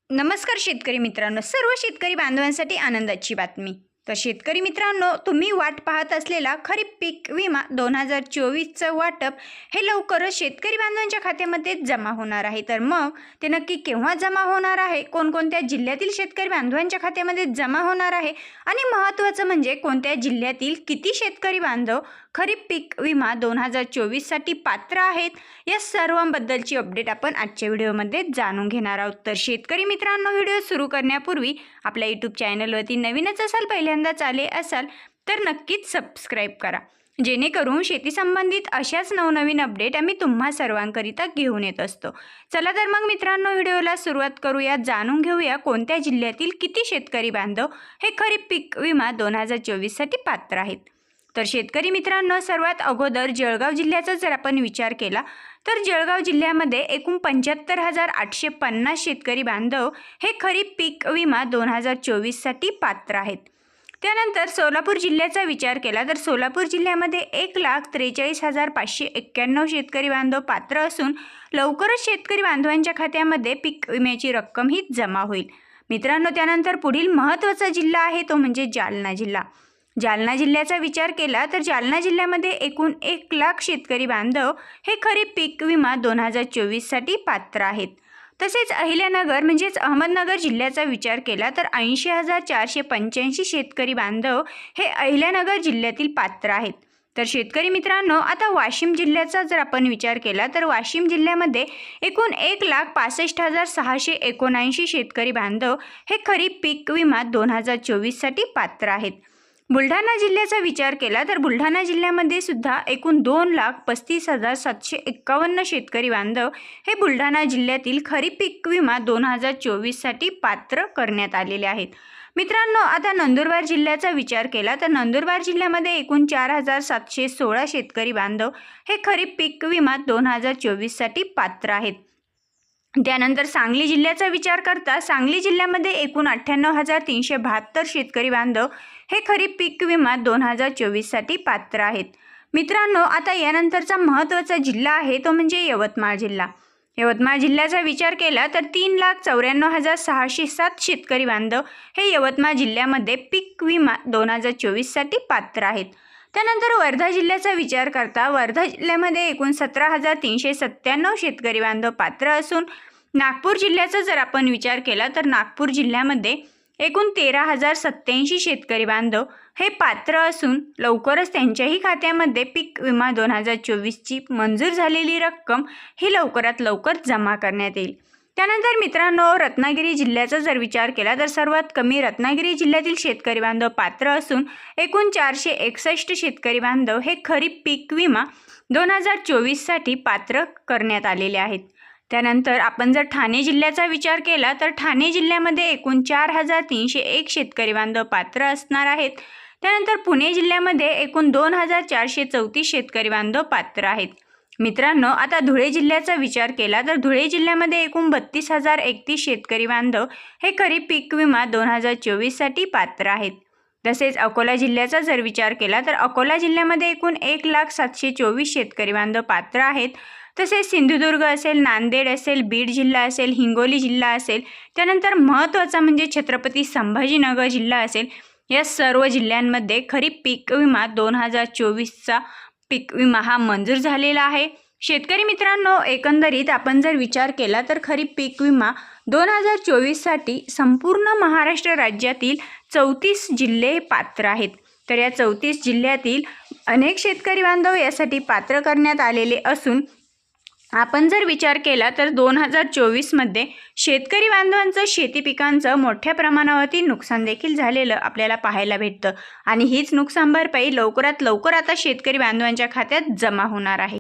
नमस्कार शेतकरी मित्रांनो, सर्व शेतकरी बांधवांसाठी आनंदाची बातमी। तर शेतकरी मित्रांनो, तुम्ही वाट पाहत असलेला खरीप पीक विमा 2024चं वाटप हे लवकरच शेतकरी बांधवांच्या खात्यामध्ये जमा होणार आहे। तर मग ते नक्की केव्हा जमा होणार आहे, कोणकोणत्या जिल्ह्यातील शेतकरी बांधवांच्या खात्यामध्ये जमा होणार आहे आणि महत्त्वाचं म्हणजे कोणत्या जिल्ह्यातील किती शेतकरी बांधव खरीप पीक विमा 2024साठी पात्र आहेत, या सर्वांबद्दलची अपडेट आपण आजच्या व्हिडिओमध्ये जाणून घेणार आहोत। तर शेतकरी मित्रांनो, व्हिडिओ सुरू करण्यापूर्वी आपल्या यूट्यूब चॅनलवरती नवीनच असाल, पहिल्यांदाच आले असाल तर नक्कीच सबस्क्राईब करा, जेणेकरून शेती संबंधित अशाच नवनवीन अपडेट आम्ही तुम्हा सर्वांकरिता घेऊन येत असतो। चला तर मग मित्रांनो, व्हिडिओला सुरुवात करूया। जाणून घेऊया कोणत्या जिल्ह्यातील किती शेतकरी बांधव हे खरीप पीक विमा 2024साठी पात्र आहेत। तर शेतकरी मित्रांनो, सर्वात अगोदर जळगाव जिल्ह्याचा जर आपण विचार केला तर जळगाव जिल्ह्यामध्ये एकूण 75,850 शेतकरी बांधव हे खरीप पीक विमा 2024साठी पात्र आहेत। त्यानंतर सोलापूर जिल्ह्याचा विचार केला तर सोलापूर जिल्ह्यामध्ये 1,43,591 शेतकरी बांधव पात्र असून लवकरच शेतकरी बांधवांच्या खात्यामध्ये पीक विम्याची रक्कम ही जमा होईल मित्रांनो। त्यानंतर पुढील महत्त्वाचा जिल्हा आहे तो म्हणजे जालना जिल्हा। जालना जिल्ह्याचा विचार केला तर जालना जिल्ह्यामध्ये एकूण 1,00,000 शेतकरी बांधव हे खरीप पीक विमा 2024साठी पात्र आहेत। तसेच अहिल्यानगर म्हणजेच अहमदनगर जिल्ह्याचा विचार केला तर 80,485 शेतकरी बांधव हे अहिल्यानगर जिल्ह्यातील पात्र आहेत। तर शेतकरी मित्रांनो, आता वाशिम जिल्ह्याचा जर आपण विचार केला तर वाशिम जिल्ह्यामध्ये एकूण 1,65,679 शेतकरी बांधव हे खरीप पीक विमा 2024साठी पात्र आहेत। बुलढाणा जिल्ह्याचा विचार केला तर बुलढाणा जिल्ह्यामध्ये सुद्धा एकूण 2,35,751 शेतकरी बांधव हे बुलढाणा जिल्ह्यातील खरीप पीक विमा 2024साठी पात्र करण्यात आलेले आहेत। मित्रांनो, आता नंदुरबार जिल्ह्याचा विचार केला तर नंदुरबार जिल्ह्यामध्ये एकूण 4,716 शेतकरी बांधव हे खरीप पीक विमा 2024साठी पात्र आहेत। त्यानंतर सांगली जिल्ह्याचा विचार करता सांगली जिल्ह्यामध्ये एकूण 98,372 शेतकरी बांधव हे खरीप पीक विमा 2024साठी पात्र आहेत। मित्रांनो, आता यानंतरचा महत्त्वाचा जिल्हा आहे तो म्हणजे यवतमाळ जिल्हा। यवतमाळ जिल्ह्याचा विचार केला तर 3,94,607 शेतकरी बांधव हे यवतमाळ जिल्ह्यामध्ये पीक विमा 2024साठी पात्र आहेत। त्यानंतर वर्धा जिल्ह्याचा विचार करता वर्धा जिल्ह्यामध्ये एकूण 17,397 शेतकरी बांधव पात्र असून नागपूर जिल्ह्याचा जर आपण विचार केला तर नागपूर जिल्ह्यामध्ये एकूण 13,087 शेतकरी बांधव हे पात्र असून लवकरच त्यांच्याही खात्यामध्ये पीक विमा 2024ची मंजूर झालेली रक्कम ही लवकरात लवकर जमा करण्यात येईल। त्यानंतर मित्रांनो, रत्नागिरी जिल्ह्याचा जर विचार केला तर सर्वात कमी रत्नागिरी जिल्ह्यातील शेतकरी बांधव पात्र असून एकूण 461 शेतकरी बांधव हे खरीप पीक विमा 2024साठी पात्र करण्यात आलेले आहेत। त्यानंतर आपण जर ठाणे जिल्ह्याचा विचार केला तर ठाणे जिल्ह्यामध्ये एकूण 4,301 शेतकरी बांधव पात्र असणार आहेत। त्यानंतर पुणे जिल्ह्यामध्ये एकूण 2,434 शेतकरी बांधव पात्र आहेत। मित्रांनो, आता धुळे जिल्ह्याचा विचार केला तर धुळे जिल्ह्यामध्ये एकूण 32,031 शेतकरी बांधव हे खरीप पीक विमा 2024साठी पात्र आहेत। तसेच अकोला जिल्ह्याचा जर विचार केला तर अकोला जिल्ह्यामध्ये एकूण 1,0724 शेतकरी बांधव पात्र आहेत। तसेच सिंधुदुर्ग असेल, नांदेड असेल, बीड जिल्हा असेल, हिंगोली जिल्हा असेल, त्यानंतर महत्त्वाचा म्हणजे छत्रपती संभाजीनगर जिल्हा असेल, या सर्व जिल्ह्यांमध्ये खरीप पीक विमा 2024चा पीक विमा हा मंजूर झालेला आहे। शेतकरी मित्रांनो, एकंदरीत आपण जर विचार केला तर खरीप पीक विमा 2024साठी संपूर्ण महाराष्ट्र राज्यातील 34 जिल्हे पात्र आहेत। तर या 34 जिल्ह्यातील अनेक शेतकरी बांधव यासाठी पात्र करण्यात आलेले असून आपण जर विचार केला तर 2024मध्ये शेतकरी बांधवांचं शेती पिकांचं मोठ्या प्रमाणावरती नुकसान देखील झालेलं आपल्याला पाहायला भेटतं आणि हीच नुकसान भरपाई लवकरात लवकर आता शेतकरी बांधवांच्या खात्यात जमा होणार आहे।